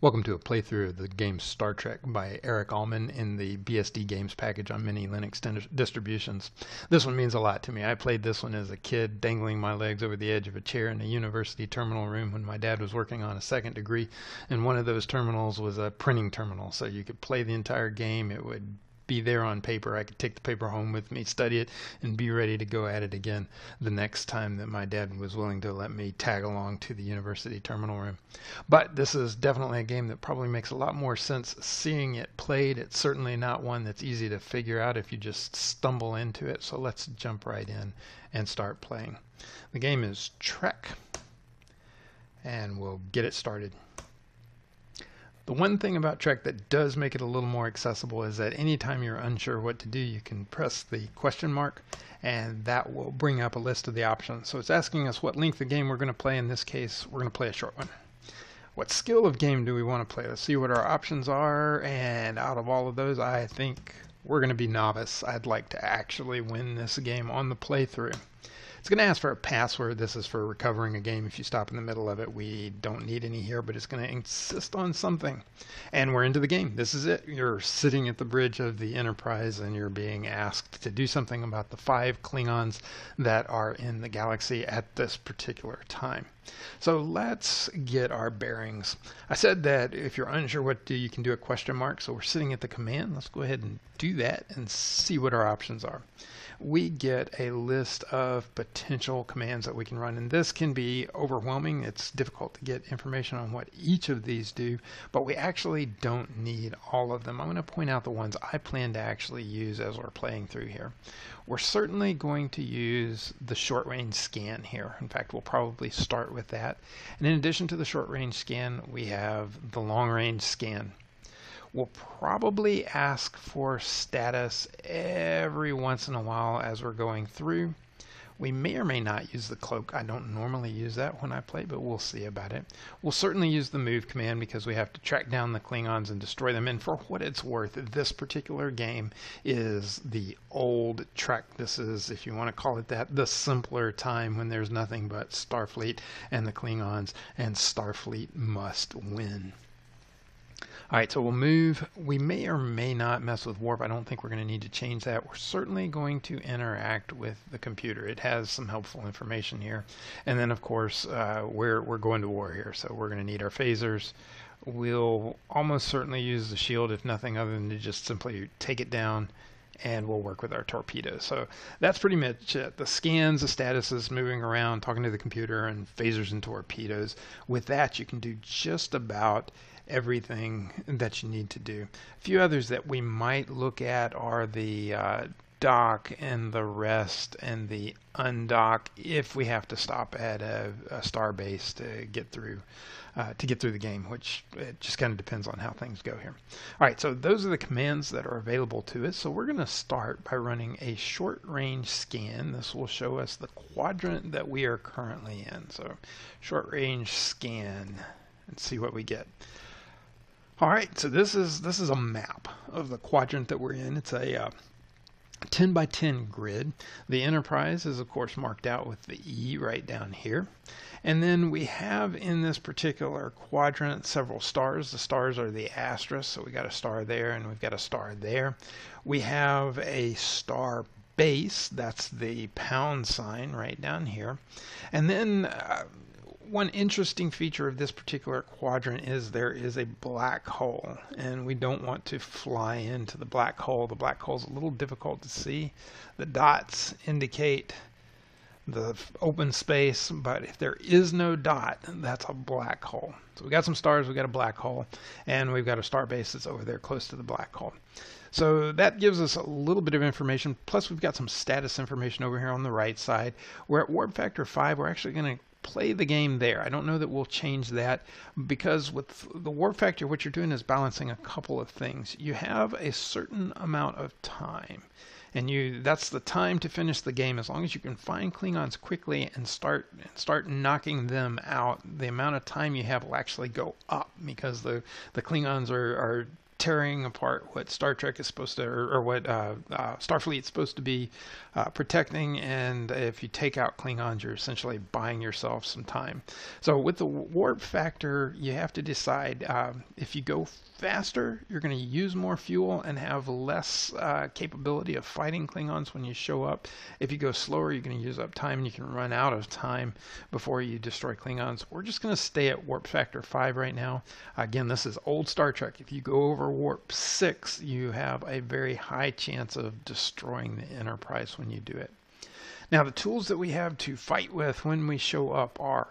Welcome to a playthrough of the game Star Trek by Eric Allman in the bsdgames package on many Linux distributions. This one means a lot to me. I played this one as a kid, dangling my legs over the edge of a chair in a university terminal room when my dad was working on a second degree, and one of those terminals was a printing terminal, so you could play the entire game. It would be there on paper. I could take the paper home with me, study it, and be ready to go at it again the next time that my dad was willing to let me tag along to the university terminal room. But this is definitely a game that probably makes a lot more sense seeing it played. It's certainly not one that's easy to figure out if you just stumble into it. So let's jump right in and start playing. The game is Trek, and we'll get it started. The one thing about Trek that does make it a little more accessible is that anytime you're unsure what to do, you can press the question mark and that will bring up a list of the options. So it's asking us what length of game we're going to play. In this case, we're going to play a short one. What skill of game do we want to play? Let's see what our options are, and out of all of those, I think we're going to be novice. I'd like to actually win this game on the playthrough. It's going to ask for a password. This is for recovering a game. If you stop in the middle of it, we don't need any here, but it's going to insist on something. And we're into the game. This is it. You're sitting at the bridge of the Enterprise and you're being asked to do something about the 5 Klingons that are in the galaxy at this particular time. So let's get our bearings. I said that if you're unsure what to do, you can do a question mark. So we're sitting at the command. Let's go ahead and do that and see what our options are. We get a list of potential commands that we can run, and this can be overwhelming. It's difficult to get information on what each of these do, but we actually don't need all of them. I'm going to point out the ones I plan to actually use as we're playing through here. We're certainly going to use the short-range scan here. In fact, we'll probably start with that. And in addition to the short-range scan, we have the long-range scan. We'll probably ask for status every once in a while as we're going through. We may or may not use the cloak. I don't normally use that when I play, but we'll see about it. We'll certainly use the move command because we have to track down the Klingons and destroy them. And for what it's worth, this particular game is the old Trek. This is, if you want to call it that, the simpler time when there's nothing but Starfleet and the Klingons, and Starfleet must win. Alright, so we'll move. We may or may not mess with warp. I don't think we're going to need to change that. We're certainly going to interact with the computer. It has some helpful information here. And then, of course, we're going to war here, so we're going to need our phasers. We'll almost certainly use the shield, if nothing other than to just simply take it down, and we'll work with our torpedoes. So that's pretty much it. The scans, the statuses, moving around, talking to the computer, and phasers and torpedoes. With that, you can do just about everything that you need to do. A few others that we might look at are the dock and the rest and the undock if we have to stop at a star base to get through the game, which it just kind of depends on how things go here. All right, so those are the commands that are available to us. So we're going to start by running a short range scan. This will show us the quadrant that we are currently in. So short range scan and see what we get. All right, so this is a map of the quadrant that we're in. It's a 10 by 10 grid. The Enterprise is, of course, marked out with the E right down here. And then we have in this particular quadrant several stars. The stars are the asterisks, so we got a star there and we've got a star there. We have a star base, that's the pound sign right down here. And then one interesting feature of this particular quadrant is there is a black hole, and we don't want to fly into the black hole. The black hole is a little difficult to see. The dots indicate the open space, but if there is no dot, that's a black hole. So we got some stars, we got a black hole, and we've got a star base that's over there close to the black hole. So that gives us a little bit of information, plus we've got some status information over here on the right side. We're at warp factor 5. We're actually going to play the game there. I don't know that we'll change that because with the warp factor, what you're doing is balancing a couple of things. You have a certain amount of time, and that's the time to finish the game. As long as you can find Klingons quickly and start knocking them out, the amount of time you have will actually go up because the Klingons are tearing apart what Star Trek is supposed to, or what Starfleet is supposed to be protecting. And if you take out Klingons, you're essentially buying yourself some time. So with the warp factor, you have to decide if you go faster, you're going to use more fuel and have less capability of fighting Klingons when you show up. If you go slower, you're going to use up time and you can run out of time before you destroy Klingons. We're just going to stay at warp factor 5 right now. Again, this is old Star Trek. If you go over warp 6, you have a very high chance of destroying the Enterprise when you do it. Now, the tools that we have to fight with when we show up are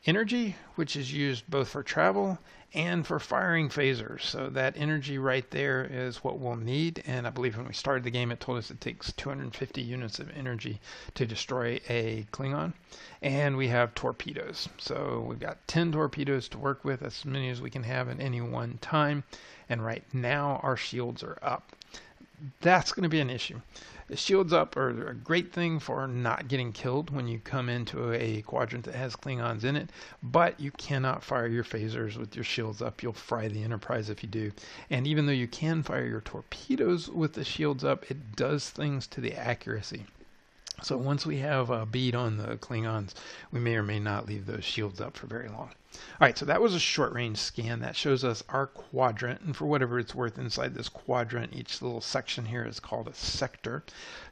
energy, which is used both for travel and for firing phasers. So that energy right there is what we'll need. And I believe when we started the game, it told us it takes 250 units of energy to destroy a Klingon. And we have torpedoes. So we've got 10 torpedoes to work with, as many as we can have at any one time. And right now our shields are up. That's going to be an issue. The shields up are a great thing for not getting killed when you come into a quadrant that has Klingons in it, but you cannot fire your phasers with your shields up. You'll fry the Enterprise if you do. And even though you can fire your torpedoes with the shields up, it does things to the accuracy. So once we have a bead on the Klingons, we may or may not leave those shields up for very long. All right, so that was a short-range scan. That shows us our quadrant, and for whatever it's worth inside this quadrant, each little section here is called a sector.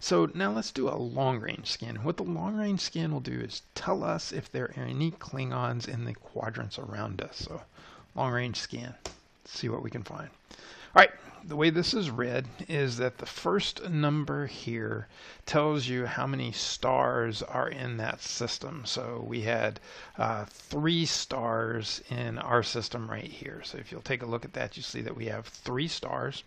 So now let's do a long-range scan. What the long-range scan will do is tell us if there are any Klingons in the quadrants around us. So long-range scan, let's see what we can find. All right, the way this is read is that the first number here tells you how many stars are in that system. So we had 3 stars in our system right here. So if you'll take a look at that, you see that we have 3 stars.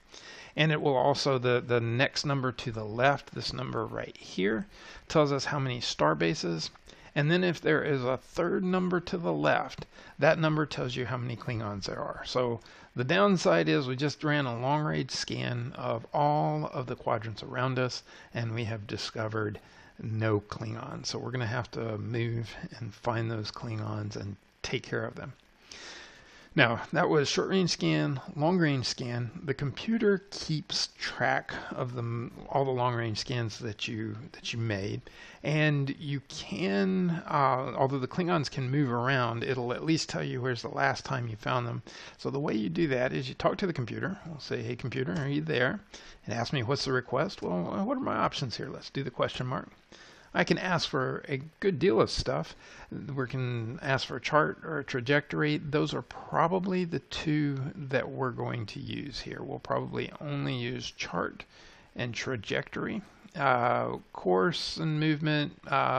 And it will also, the next number to the left, this number right here, tells us how many star bases. And then if there is a third number to the left, that number tells you how many Klingons there are. So the downside is we just ran a long-range scan of all of the quadrants around us, and we have discovered no Klingons. So we're going to have to move and find those Klingons and take care of them. Now, that was short-range scan, long-range scan. The computer keeps track of all the long-range scans that you made, and you can, although the Klingons can move around, it'll at least tell you where's the last time you found them. So the way you do that is you talk to the computer. We'll say, "Hey, computer, are you there?" It asks me, "What's the request?" Well, what are my options here? Let's do the question mark. I can ask for a good deal of stuff. We can ask for a chart or a trajectory. Those are probably the 2 that we're going to use here. We'll probably only use chart and trajectory. Course and movement,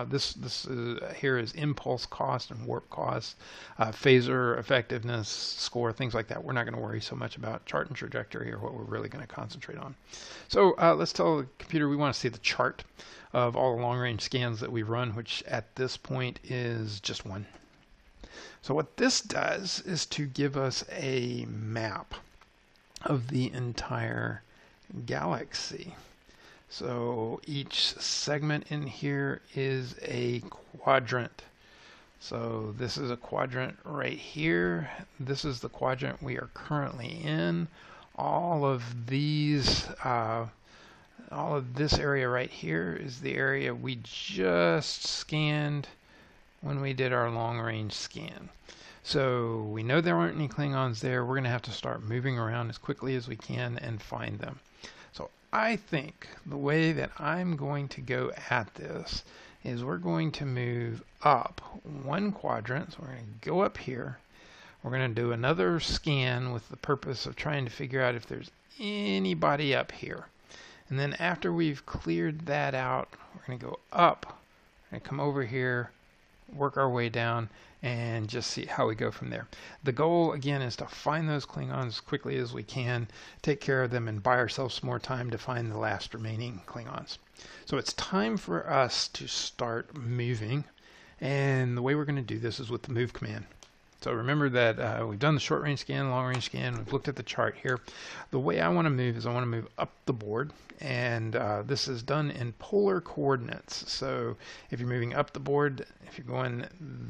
this here is impulse cost and warp cost, phaser effectiveness, score, things like that. We're not going to worry so much about chart and trajectory or what we're really going to concentrate on. So let's tell the computer we want to see the chart of all the long-range scans that we've run, which at this point is just 1. So what this does is to give us a map of the entire galaxy. So each segment in here is a quadrant. So this is a quadrant right here. This is the quadrant we are currently in. All of these all of this area right here is the area we just scanned when we did our long-range scan. So we know there aren't any Klingons there. We're going to have to start moving around as quickly as we can and find them. So I think the way that I'm going to go at this is we're going to move up 1 quadrant. So we're going to go up here. We're going to do another scan with the purpose of trying to figure out if there's anybody up here. And then after we've cleared that out, we're going to go up, we're going to come over here, work our way down, and just see how we go from there. The goal, again, is to find those Klingons as quickly as we can, take care of them, and buy ourselves some more time to find the last remaining Klingons. So it's time for us to start moving, and the way we're going to do this is with the move command. So remember that we've done the short-range scan, long-range scan. We've looked at the chart here. The way I want to move is I want to move up the board, and this is done in polar coordinates. So if you're moving up the board, if you're going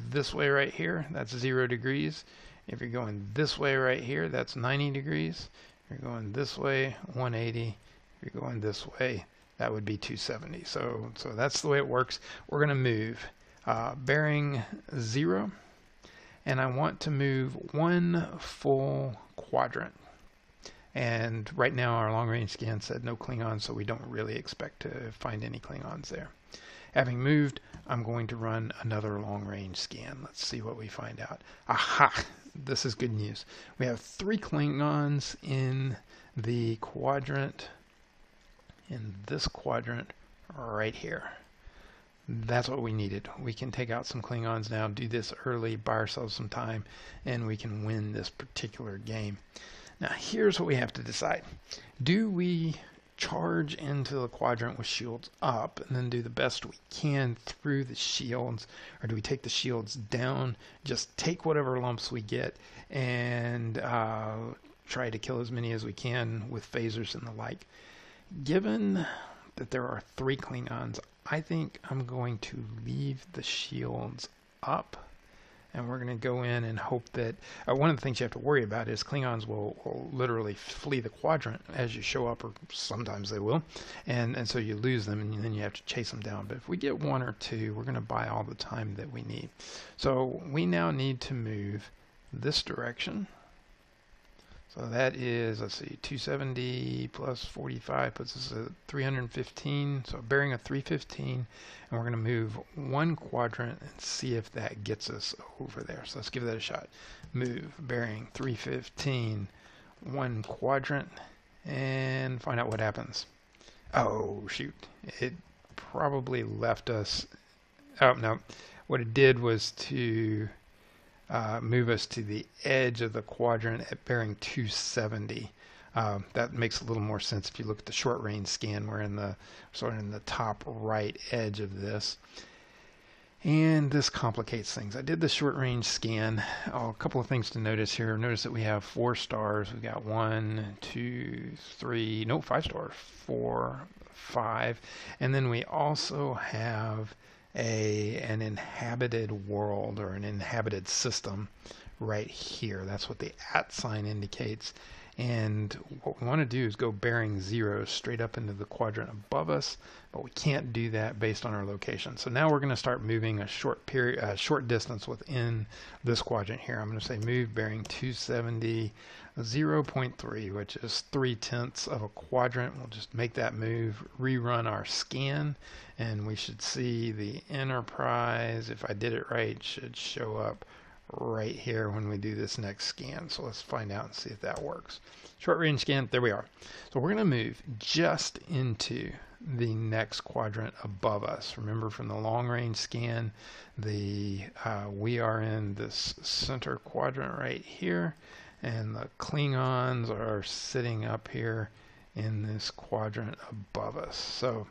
this way right here, that's 0 degrees. If you're going this way right here, that's 90 degrees. If you're going this way, 180. If you're going this way, that would be 270. So that's the way it works. We're going to move bearing 0, and I want to move 1 full quadrant. And right now our long-range scan said no Klingons, so we don't really expect to find any Klingons there. Having moved, I'm going to run another long-range scan. Let's see what we find out. Aha! This is good news. We have 3 Klingons in the quadrant, in this quadrant right here. That's what we needed. We can take out some Klingons now, do this early, buy ourselves some time, and we can win this particular game. Now here's what we have to decide. Do we charge into the quadrant with shields up and then do the best we can through the shields, or do we take the shields down, just take whatever lumps we get, and try to kill as many as we can with phasers and the like? Given that there are 3 Klingons, I think I'm going to leave the shields up, and we're going to go in and hope that one of the things you have to worry about is Klingons will literally flee the quadrant as you show up, or sometimes they will, and so you lose them, and then you have to chase them down. But if we get 1 or 2, we're going to buy all the time that we need. So we now need to move this direction. So that is, let's see, 270 plus 45 puts us at 315. So bearing a 315, and we're going to move 1 quadrant and see if that gets us over there. So let's give that a shot. Move bearing 315, 1 quadrant, and find out what happens. Oh, shoot. It probably left us. Oh, no. What it did was to move us to the edge of the quadrant at bearing 270. That makes a little more sense if you look at the short range scan. We're in the sort of in the top right edge of this, and this complicates things. I did the short range scan. A couple of things to notice here. Notice that we have 4 stars. We've got 1, 2, 3, no, 5 stars, 4, 5, and then we also have an inhabited world, or an inhabited system right here. That's what the @ sign indicates. And what we want to do is go bearing 0 straight up into the quadrant above us, but we can't do that based on our location. So now we're going to start moving a short distance within this quadrant here. I'm going to say move bearing 270, 0.3, which is 3/10 of a quadrant. We'll just make that move, rerun our scan, and we should see the Enterprise, if I did it right, should show up right here when we do this next scan. So let's find out and see if that works. Short range scan, there we are. So we're going to move just into the next quadrant above us. Remember from the long range scan, we are in this center quadrant right here, and the Klingons are sitting up here in this quadrant above us. So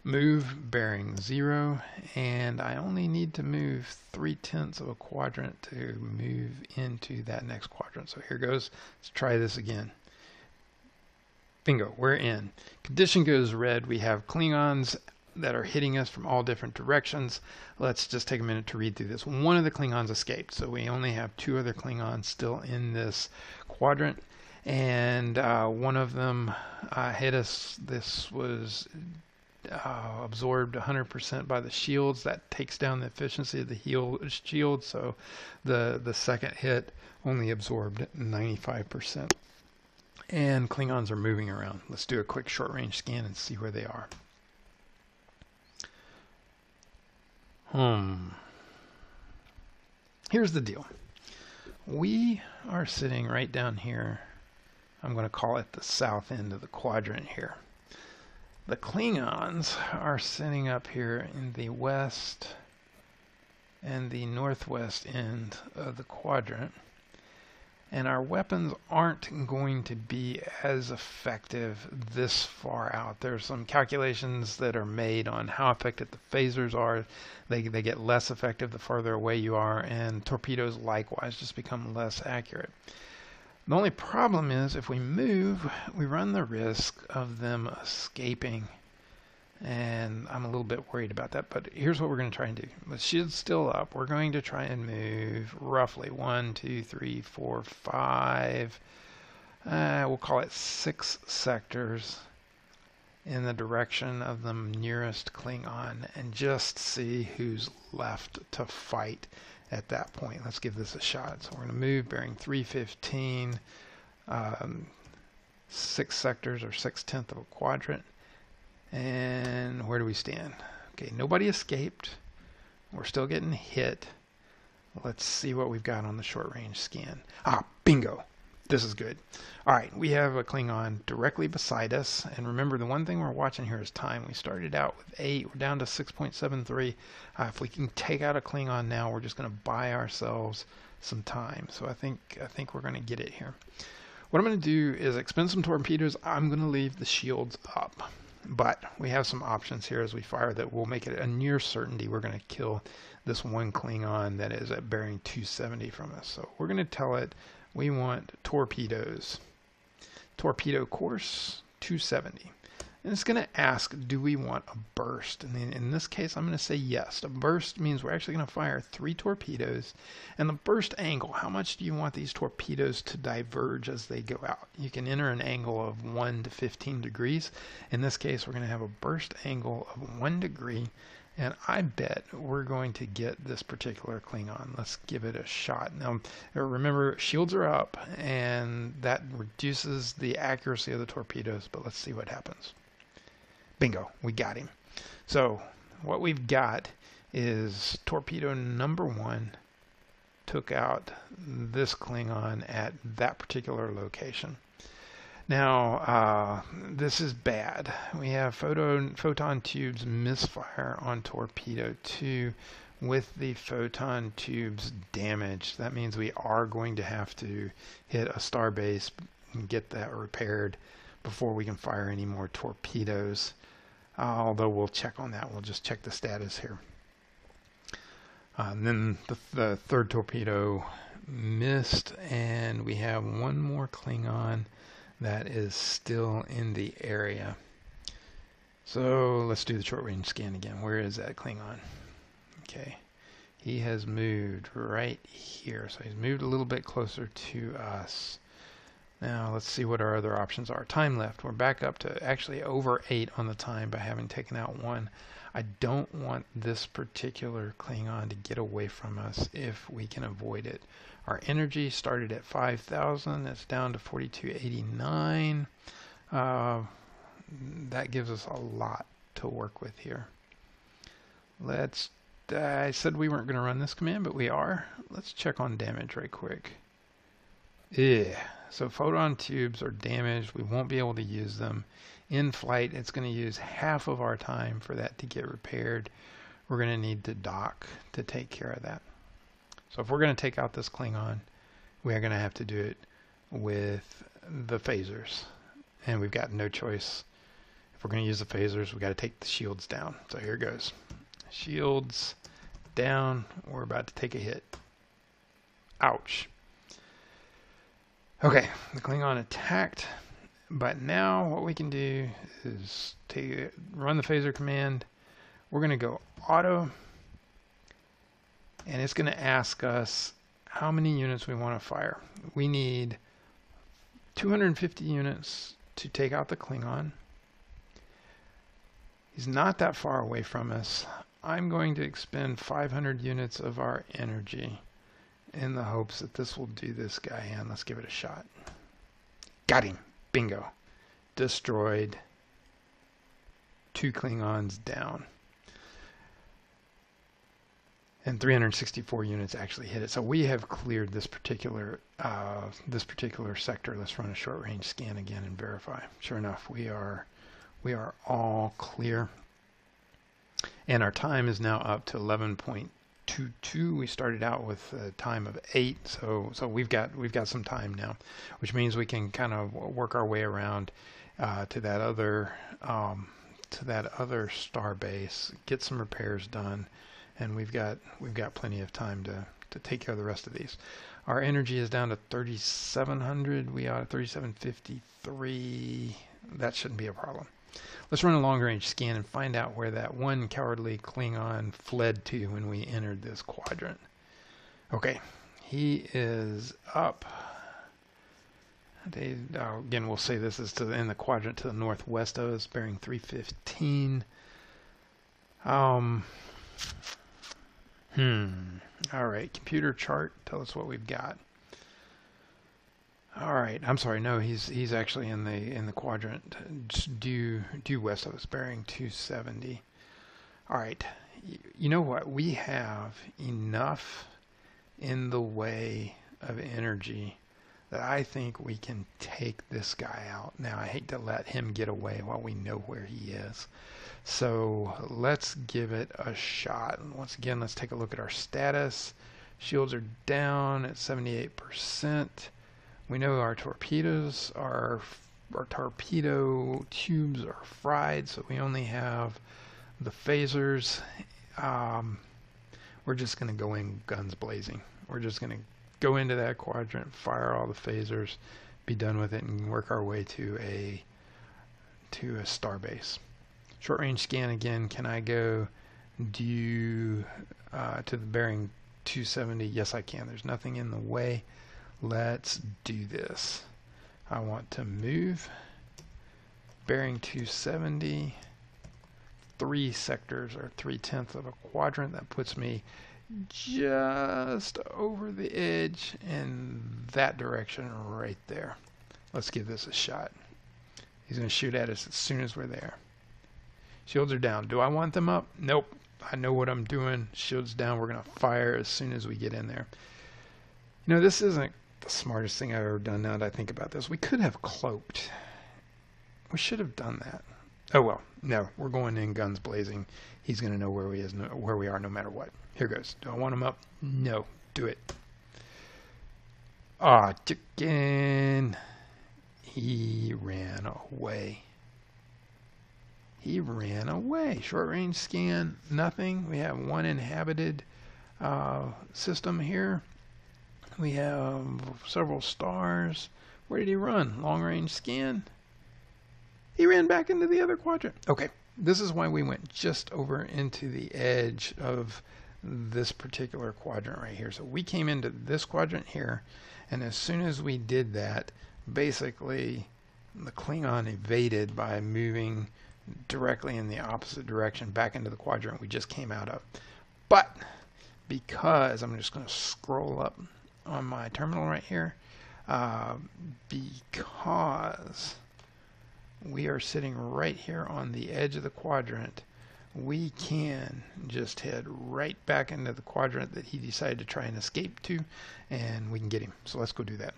move bearing 0, and I only need to move 3/10 of a quadrant to move into that next quadrant. So here goes. Let's try this again. Bingo, we're in. Condition goes red. We have Klingons that are hitting us from all different directions. Let's just take a minute to read through this. One of the Klingons escaped, so we only have 2 other Klingons still in this quadrant, and one of them hit us. This was absorbed 100% by the shields. That takes down the efficiency of the shield, so the second hit only absorbed 95%. And Klingons are moving around. Let's do a quick short range scan and see where they are. Here's the deal. We are sitting right down here. I'm going to call it the south end of the quadrant here. The Klingons are sitting up here in the west and the northwest end of the quadrant, and our weapons aren't going to be as effective this far out. There's some calculations that are made on how effective the phasers are. They get less effective the farther away you are, and torpedoes likewise just become less accurate. The only problem is if we move, we run the risk of them escaping, and I'm a little bit worried about that. But here's what we're going to try and do. The shield's still up. We're going to try and move roughly 1, 2, 3, 4, 5 we'll call it 6 sectors in the direction of the nearest Klingon and just see who's left to fight at that point. Let's give this a shot. So we're going to move bearing 315, 6 sectors or 6/10 of a quadrant. And where do we stand? Okay, nobody escaped. We're still getting hit. Let's see what we've got on the short range scan. Ah, bingo. This is good. All right, we have a Klingon directly beside us. And remember, the one thing we're watching here is time. We started out with 8. We're down to 6.73. If we can take out a Klingon now, we're just going to buy ourselves some time. So I think we're going to get it here. What I'm going to do is expend some torpedoes. I'm going to leave the shields up. But we have some options here as we fire that will make it a near certainty we're going to kill this one Klingon that is at bearing 270 from us. So we're going to tell it we want torpedoes. Torpedo course 270. And it's going to ask, do we want a burst? And in this case, I'm going to say yes. A burst means we're actually going to fire 3 torpedoes. And the burst angle, how much do you want these torpedoes to diverge as they go out? You can enter an angle of 1 to 15 degrees. In this case, we're going to have a burst angle of 1 degree. And I bet we're going to get this particular Klingon. Let's give it a shot. Now, remember, shields are up, and that reduces the accuracy of the torpedoes. But let's see what happens. Bingo, we got him. So what we've got is torpedo number 1 took out this Klingon at that particular location. Now, this is bad. We have photon tubes misfire on torpedo 2 with the photon tubes damaged. That means we are going to have to hit a starbase and get that repaired before we can fire any more torpedoes. Although we'll check on that. We'll just check the status here. And then the third torpedo missed, and we have one more Klingon that is still in the area. So let's do the short range scan again. Where is that Klingon? Okay, he has moved right here. So he's moved a little bit closer to us. Now let's see what our other options are. Time left. We're back up to actually over 8 on the time by having taken out 1. I don't want this particular Klingon to get away from us if we can avoid it. Our energy started at 5,000. It's down to 4289. That gives us a lot to work with here. I said we weren't going to run this command, but we are. Let's check on damage right quick. Yeah. So photon tubes are damaged. We won't be able to use them. In flight, it's going to use half of our time for that to get repaired. We're going to need to dock to take care of that. So if we're going to take out this Klingon, we are going to have to do it with the phasers. And we've got no choice. If we're going to use the phasers, we've got to take the shields down. So here goes. Shields down. We're about to take a hit. Ouch. Okay, the Klingon attacked, but now what we can do is run the phaser command. We're going to go auto, and it's going to ask us how many units we want to fire. We need 250 units to take out the Klingon. He's not that far away from us. I'm going to expend 500 units of our energy in the hopes that this will do this guy in. Let's give it a shot. Got him. Bingo. Destroyed. 2 Klingons down. And 364 units actually hit it. So we have cleared this particular sector. Let's run a short range scan again and verify. Sure enough, we are all clear. And our time is now up to 11.22. We started out with a time of 8, so we've got some time now, which means we can kind of work our way around to that other star base, get some repairs done, and we've got plenty of time to take care of the rest of these. Our energy is down to 3,700. We are at 3,753. That shouldn't be a problem. Let's run a long range scan and find out where that one cowardly Klingon fled to when we entered this quadrant. Okay, he is up Again, we'll say this is in the quadrant to the northwest of us, bearing 315. All right, computer chart, tell us what we've got. All right, I'm sorry, no, he's actually in the quadrant due west of us, bearing 270. All right, you know what? We have enough in the way of energy that I think we can take this guy out. Now, I hate to let him get away while we know where he is. So let's give it a shot. And once again, let's take a look at our status. Shields are down at 78%. We know our torpedoes our torpedo tubes are fried, so we only have the phasers. We're just going to go in guns blazing. We're just going to go into that quadrant, fire all the phasers, be done with it, and work our way to a star base. Short range scan again. Can I go due to the bearing 270? Yes, I can. There's nothing in the way. Let's do this. I want to move bearing 270. 3 sectors or 3/10 of a quadrant. That puts me just over the edge in that direction right there. Let's give this a shot. He's going to shoot at us as soon as we're there. Shields are down. Do I want them up? Nope. I know what I'm doing. Shields down. We're going to fire as soon as we get in there. You know, this isn't the smartest thing I've ever done now that I think about this. We could have cloaked. We should have done that. Oh well, no, we're going in guns blazing. He's going to know where we are no matter what. Here goes. Do I want him up? No. Do it. Ah, chicken. He ran away. He ran away. Short range scan, nothing. We have one inhabited system here. We have several stars. Where did he run? Long range scan. He ran back into the other quadrant. Okay, this is why we went just over into the edge of this particular quadrant right here. So we came into this quadrant here, and as soon as we did that, basically the Klingon evaded by moving directly in the opposite direction back into the quadrant we just came out of. But because, I'm just going to scroll up on my terminal right here, because we are sitting right here on the edge of the quadrant, we can just head right back into the quadrant that he decided to try and escape to, and we can get him. So let's go do that.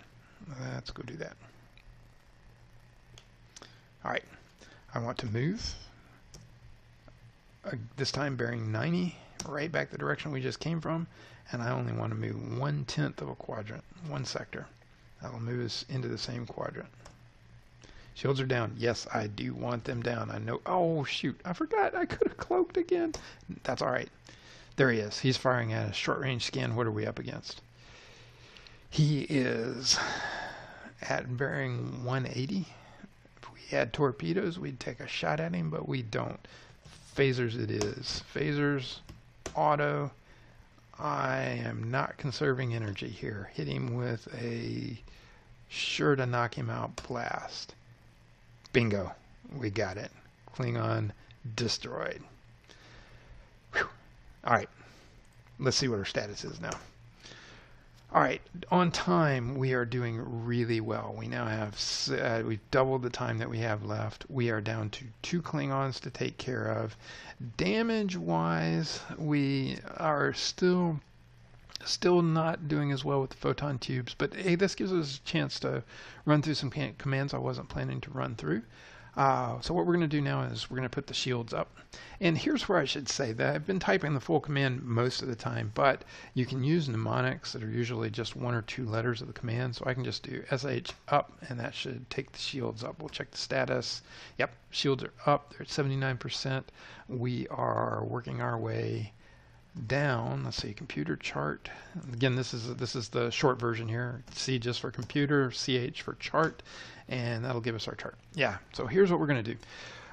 Let's go do that. All right, I want to move, this time bearing 90, right back the direction we just came from, and I only want to move 1/10 of a quadrant, one sector. That will move us into the same quadrant. Shields are down. Yes, I do want them down. I know. Oh, shoot. I forgot. I could have cloaked again. That's all right. There he is. He's firing at a short-range scan. What are we up against? He is at bearing 180. If we had torpedoes, we'd take a shot at him, but we don't. Phasers it is. Phasers, auto. I am not conserving energy here. Hit him with a sure to knock him out blast. Bingo. We got it. Klingon destroyed. Whew. All right. Let's see what our status is now. All right. On time, we are doing really well. We now have, we've doubled the time that we have left. We are down to 2 Klingons to take care of. Damage-wise, we are still not doing as well with the photon tubes, but hey, this gives us a chance to run through some commands I wasn't planning to run through. So what we're going to do now is we're going to put the shields up. And here's where I should say that I've been typing the full command most of the time, but you can use mnemonics that are usually just 1 or 2 letters of the command. So I can just do SH up, and that should take the shields up. We'll check the status. Yep, shields are up. They're at 79%. We are working our way down. Let's see, computer chart. Again, this is the short version here. C just for computer, CH for chart, and that'll give us our chart. Yeah, so here's what we're going to do.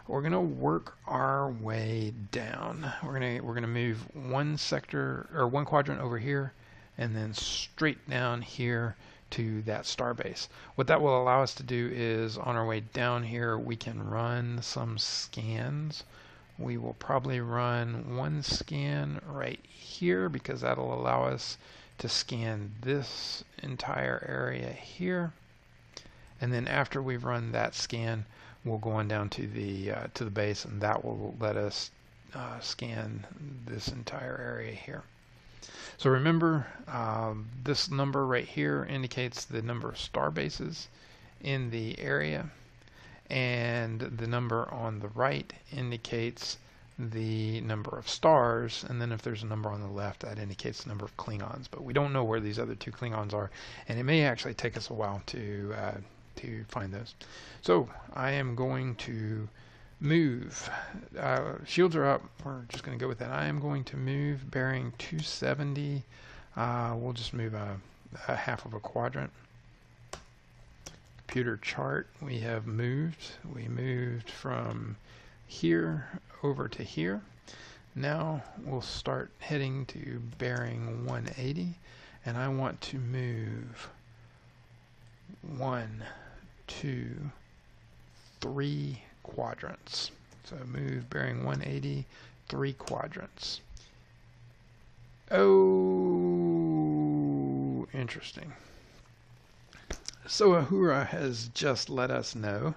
We're going to work our way down. We're going to move one sector or one quadrant over here, and then straight down here to that starbase. What that will allow us to do is, on our way down here, we can run some scans. We will probably run one scan right here because that'll allow us to scan this entire area here. And then after we've run that scan, we'll go on down to the base, and that will let us scan this entire area here. So remember, this number right here indicates the number of star bases in the area, and the number on the right indicates the number of stars, and then if there's a number on the left, that indicates the number of Klingons. But we don't know where these other two Klingons are, and it may actually take us a while to find those. So I am going to move. Shields are up. We're just going to go with that. I am going to move bearing 270. We'll just move a half of a quadrant. Computer chart. We have moved. We moved from here over to here. Now we'll start heading to bearing 180, and I want to move 1, 2, 3 quadrants. So move bearing 180, 3 quadrants. Oh, interesting. So Uhura has just let us know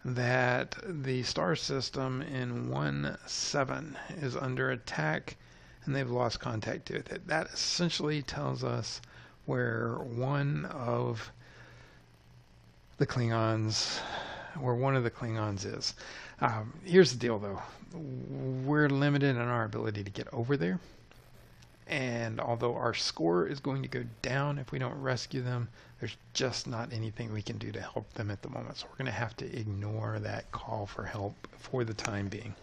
that the star system in 1-7 is under attack, and they've lost contact with it. That essentially tells us where one of the Klingons is. Here's the deal, though. We're limited in our ability to get over there, and although our score is going to go down if we don't rescue them, there's just not anything we can do to help them at the moment. So we're going to have to ignore that call for help for the time being.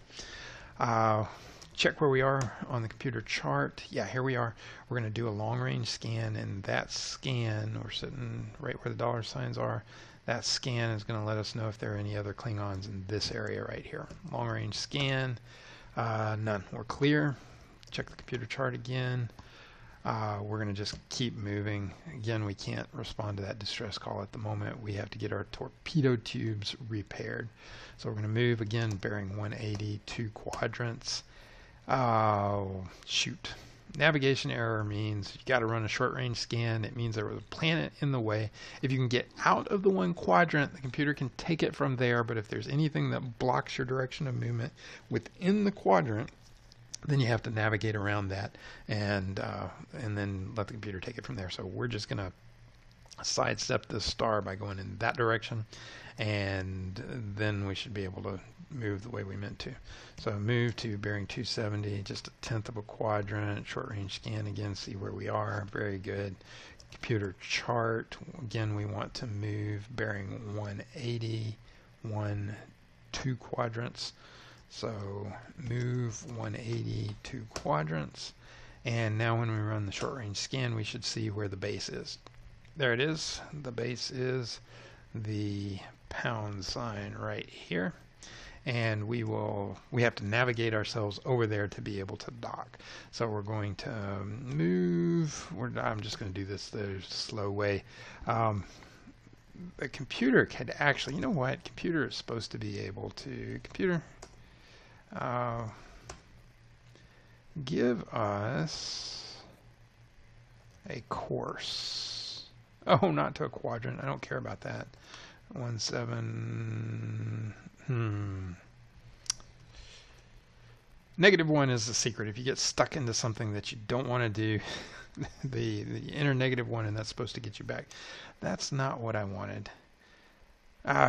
Check where we are on the computer chart. Yeah, here we are. We're going to do a long-range scan, and that scan, we're sitting right where the dollar signs are. That scan is going to let us know if there are any other Klingons in this area right here. Long-range scan, none. We're clear. Check the computer chart again. We're going to just keep moving. Again, we can't respond to that distress call at the moment. We have to get our torpedo tubes repaired. So we're going to move again, bearing 180, 2 quadrants. Shoot. Navigation error means you got to run a short-range scan. It means there was a planet in the way. If you can get out of the 1 quadrant, the computer can take it from there. But if there's anything that blocks your direction of movement within the quadrant, then you have to navigate around that and then let the computer take it from there. So we're just going to sidestep this star by going in that direction, and then we should be able to move the way we meant to. So move to bearing 270, just a 1/10 of a quadrant, short range scan again, see where we are. Very good. Computer chart, again, we want to move bearing 180, 2 quadrants. So move 180, 2 quadrants. And now when we run the short range scan, we should see where the base is. There it is. The base is the pound sign right here. And we have to navigate ourselves over there to be able to dock. So we're going to move. I'm just going to do this the slow way. The computer could actually, you know what? Computer is supposed to be able to, give us a course. Oh, not to a quadrant. I don't care about that. 1-7. -1 is the secret. If you get stuck into something that you don't want to do, the enter -1, and that's supposed to get you back. That's not what I wanted.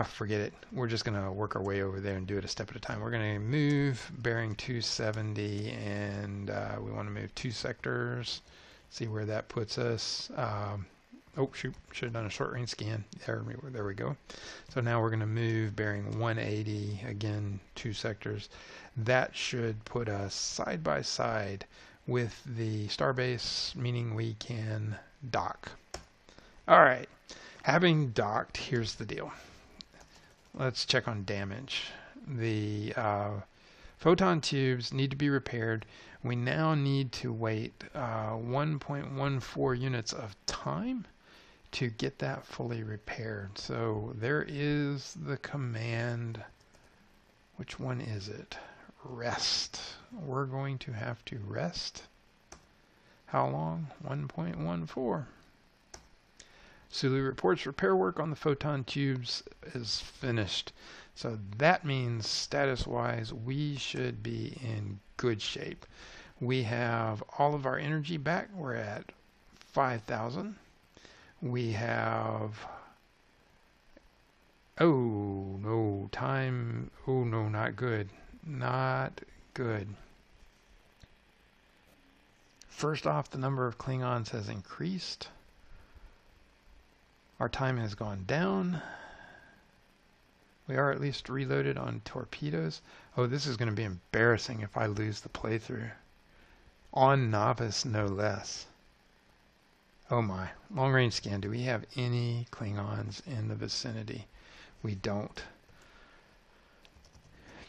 Forget it. We're just going to work our way over there and do it a step at a time. We're going to move bearing 270, and we want to move 2 sectors. See where that puts us. Oh, shoot. Should have done a short range scan. There we go. So now we're going to move bearing 180, again, 2 sectors. That should put us side by side with the starbase, meaning we can dock. All right. Having docked, here's the deal. Let's check on damage. The photon tubes need to be repaired. We now need to wait 1.14 units of time to get that fully repaired. So there is the command. Which one is it? Rest. We're going to have to rest. How long? 1.14. Sulu reports repair work on the photon tubes is finished. So that means status-wise we should be in good shape. We have all of our energy back. We're at 5,000. We have, oh no, time, oh no, not good. Not good. First off, the number of Klingons has increased. Our time has gone down. We are at least reloaded on torpedoes. Oh, this is going to be embarrassing if I lose the playthrough. On novice, no less. Oh my. Long range scan. Do we have any Klingons in the vicinity? We don't.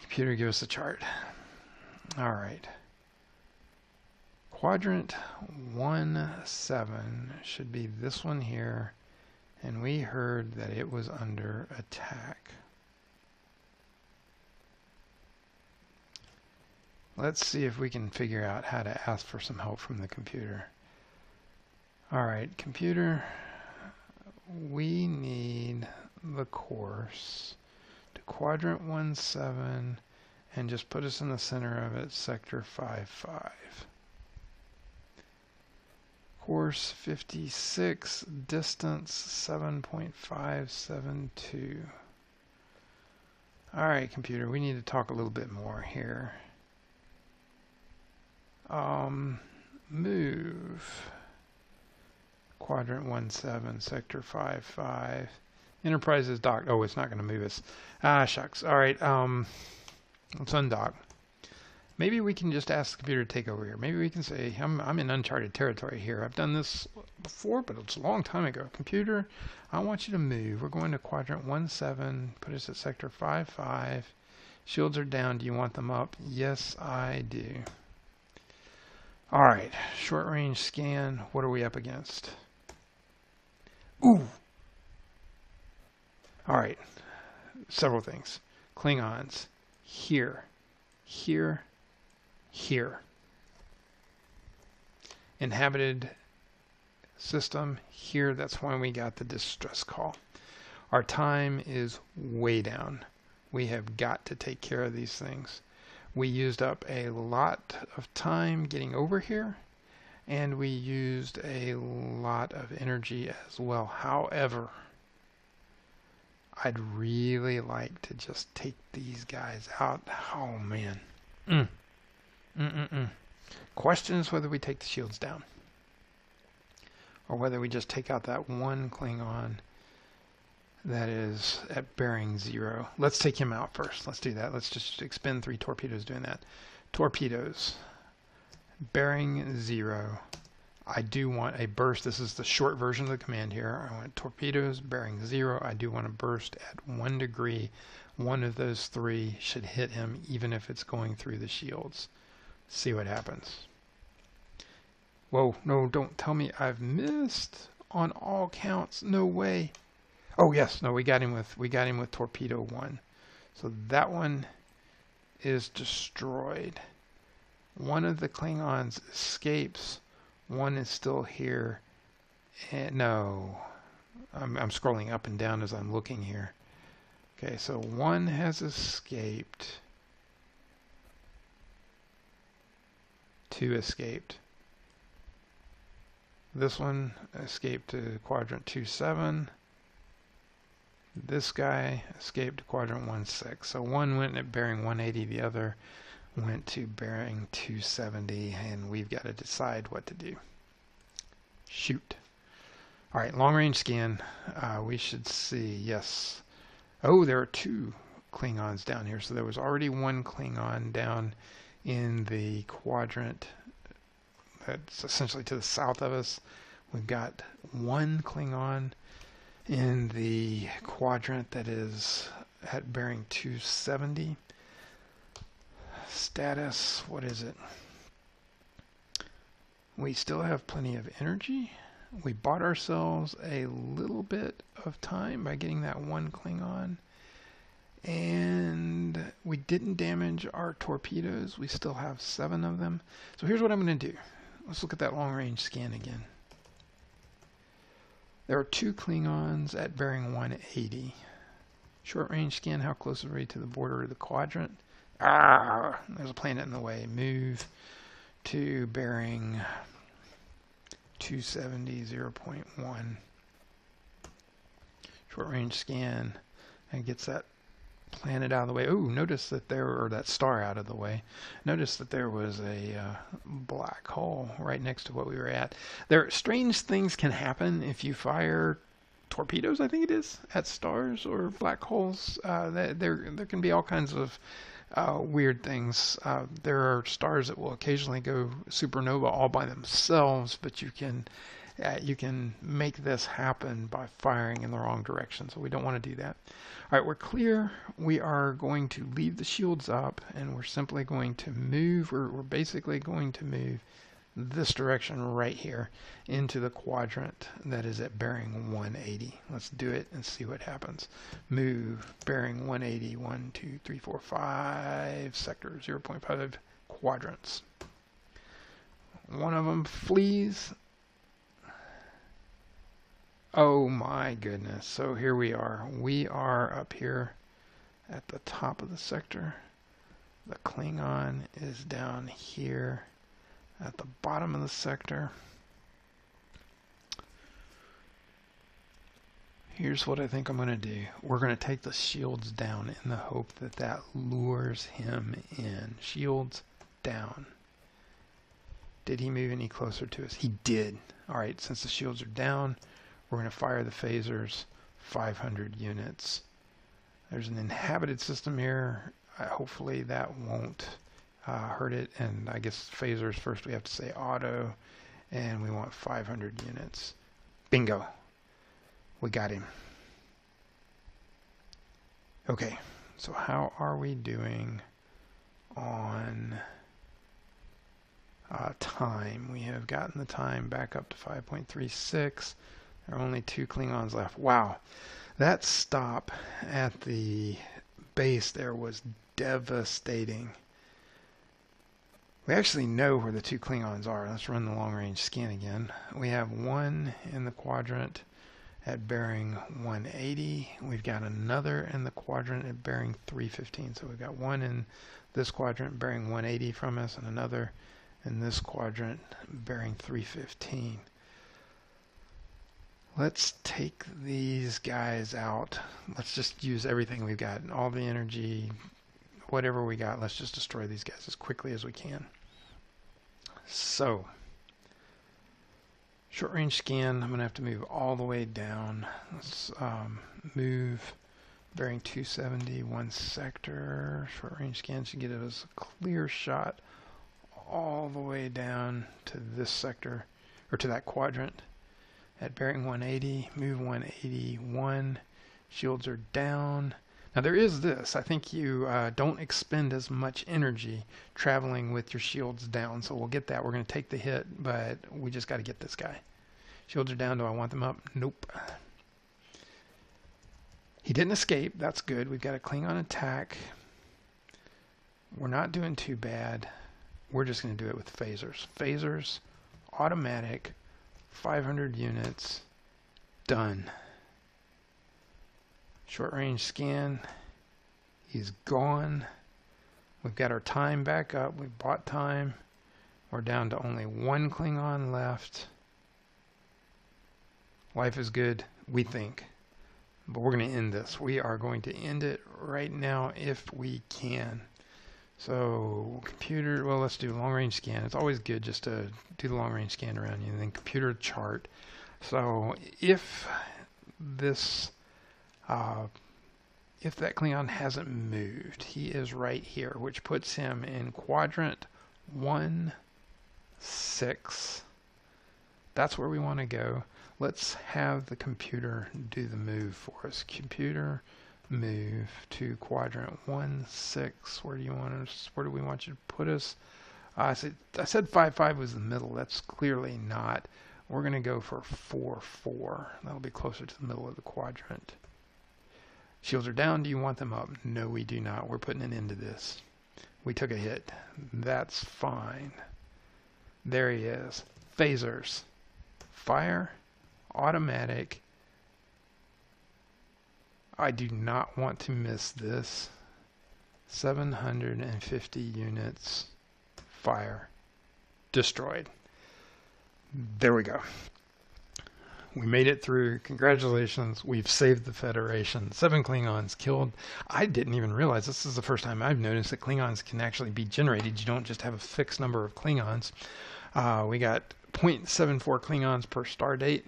Computer, give us a chart. Alright. Quadrant 1-7 should be this one here. And we heard that it was under attack. Let's see if we can figure out how to ask for some help from the computer. Alright, computer, we need the course to quadrant 1-7 and just put us in the center of it, sector 5-5. Course 56, distance 7.572. Alright, computer, we need to talk a little bit more here. Move. Quadrant 1-7, sector 5-5. Enterprise is docked. Oh, it's not going to move us. Ah, shucks. Alright, let's undock. Maybe we can just ask the computer to take over here. Maybe we can say, I'm in uncharted territory here. I've done this before, but it's a long time ago. Computer, I want you to move. We're going to quadrant 1-7. Put us at sector 5-5. Shields are down. Do you want them up? Yes, I do. Alright, short range scan. What are we up against? Ooh! Alright, several things. Klingons. Here. Here. Here. Inhabited system. Here. That's why we got the distress call. Our time is way down. We have got to take care of these things. We used up a lot of time getting over here, and we used a lot of energy as well. However, I'd really like to just take these guys out. Oh, man. Question is whether we take the shields down, or whether we just take out that one Klingon that is at bearing 0. Let's take him out first. Let's do that. Let's just expend 3 torpedoes doing that. Torpedoes. Bearing 0. I do want a burst. This is the short version of the command here. I want torpedoes bearing 0. I do want a burst at 1 degree. One of those 3 should hit him even if it's going through the shields. See what happens. Whoa, no, don't tell me I've missed on all counts. No way. Oh yes, no, we got him with torpedo 1. So that one is destroyed. One of the Klingons escapes. One is still here. And no, I'm scrolling up and down as I'm looking here. Okay, so one has escaped. 2 escaped. This one escaped to quadrant 2-7. This guy escaped to quadrant 1-6. So one went at bearing 180, the other went to bearing 270, and we've got to decide what to do. Shoot. Alright, long range scan. We should see, yes. Oh, there are 2 Klingons down here. So there was already 1 Klingon down in the quadrant that's essentially to the south of us. We've got 1 Klingon in the quadrant that is at bearing 270. Status, what is it? We still have plenty of energy. We bought ourselves a little bit of time by getting that one Klingon. And we didn't damage our torpedoes. We still have 7 of them. So here's what I'm going to do. Let's look at that long-range scan again. There are 2 Klingons at bearing 180. Short-range scan, how close are we to the border of the quadrant? There's a planet in the way. Move to bearing 270, 0.1. Short-range scan, and gets that planet out of the way. Ooh, notice that or that star out of the way. Notice that there was a black hole right next to what we were at. Strange things can happen if you fire torpedoes, I think it is, at stars or black holes. There can be all kinds of weird things. There are stars that will occasionally go supernova all by themselves, but you can make this happen by firing in the wrong direction, so we don't want to do that. All right, we're clear. We are going to leave the shields up, and we're simply going to move, or we're basically going to move this direction right here into the quadrant that is at bearing 180. Let's do it and see what happens. Move bearing 180, 1, 2, 3, 4, 5 sectors, 0.5 quadrants. One of them flees. Oh my goodness. So here we are. We are up here at the top of the sector. The Klingon is down here at the bottom of the sector. Here's what I think I'm going to do. We're going to take the shields down in the hope that that lures him in. Shields down. Did he move any closer to us? He did. All right, since the shields are down, we're going to fire the phasers, 500 units. There's an inhabited system here. Hopefully that won't hurt it. And I guess phasers, first we have to say auto, and we want 500 units. Bingo. We got him. Okay, so how are we doing on time? We have gotten the time back up to 5.36. There are only 2 Klingons left. Wow, that stop at the base there was devastating. We actually know where the 2 Klingons are. Let's run the long-range scan again. We have 1 in the quadrant at bearing 180. We've got another in the quadrant at bearing 315. So we've got 1 in this quadrant bearing 180 from us, and another in this quadrant bearing 315. Let's take these guys out. Let's just use everything we've got, all the energy, whatever we got. Let's just destroy these guys as quickly as we can. So, short range scan, I'm going to have to move all the way down. Let's move bearing 270, 1 sector. Short range scan should get us a clear shot all the way down to this sector, or to that quadrant. At bearing 180, move 181, shields are down. Now there is this, I think you don't expend as much energy traveling with your shields down, so we'll get that. We're going to take the hit, but we just got to get this guy. Shields are down, do I want them up? Nope. He didn't escape, that's good. We've got a Klingon attack. We're not doing too bad. We're just going to do it with phasers. Phasers, automatic, 500 units, done. Short range scan, he's gone. We've got our time back up. We bought time. We're down to only 1 Klingon left. Life is good, we think. But we're going to end this. We are going to end it right now if we can. So computer, well, let's do long range scan. It's always good just to do the long range scan around you, and then computer chart. So if this, if that Klingon hasn't moved, he is right here, which puts him in quadrant 1, 6. That's where we want to go. Let's have the computer do the move for us. Computer, move to quadrant 1, 6. Where do you want us? Where do we want you to put us? I said 5, 5 was the middle. That's clearly not We're going to go for 4-4. That'll be closer to the middle of the quadrant. Shields are down. Do you want them up? No, we do not. We're putting an end to this. We took a hit. That's fine. There he is. Phasers. Fire. Automatic. I do not want to miss this. 750 units. Fire. Destroyed. There we go. We made it through. Congratulations. We've saved the Federation. 7 Klingons killed. I didn't even realize, this is the first time I've noticed that Klingons can actually be generated. You don't just have a fixed number of Klingons. We got 0.74 Klingons per star date.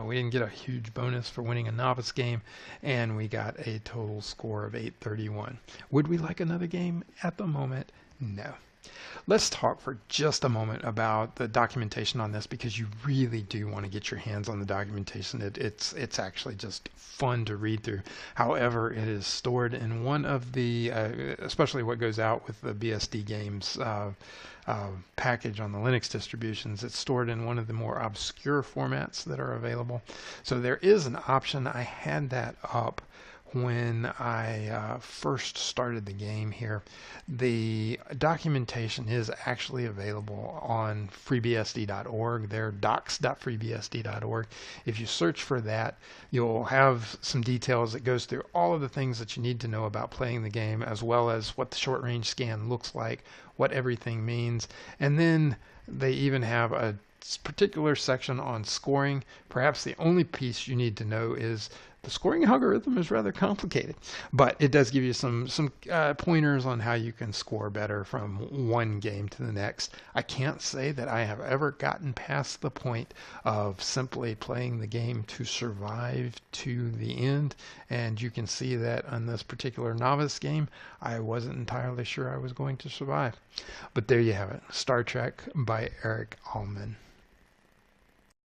We didn't get a huge bonus for winning a novice game, and we got a total score of 831. Would we like another game? At the moment, no. Let's talk for just a moment about the documentation on this, because you really do want to get your hands on the documentation. It's actually just fun to read through. However, it is stored in one of the, especially what goes out with the bsdgames package on the Linux distributions, it's stored in one of the more obscure formats that are available. So there is an option. I had that up when I first started the game here. The documentation is actually available on freebsd.org. They're docs.freebsd.org. If you search for that, you'll have some details that goes through all of the things that you need to know about playing the game, as well as what the short range scan looks like, what everything means, and then they even have a particular section on scoring. Perhaps the only piece you need to know is the scoring algorithm is rather complicated, but it does give you some pointers on how you can score better from one game to the next. I can't say that I have ever gotten past the point of simply playing the game to survive to the end, and you can see that on this particular novice game, I wasn't entirely sure I was going to survive. But there you have it, Star Trek by Eric Allman.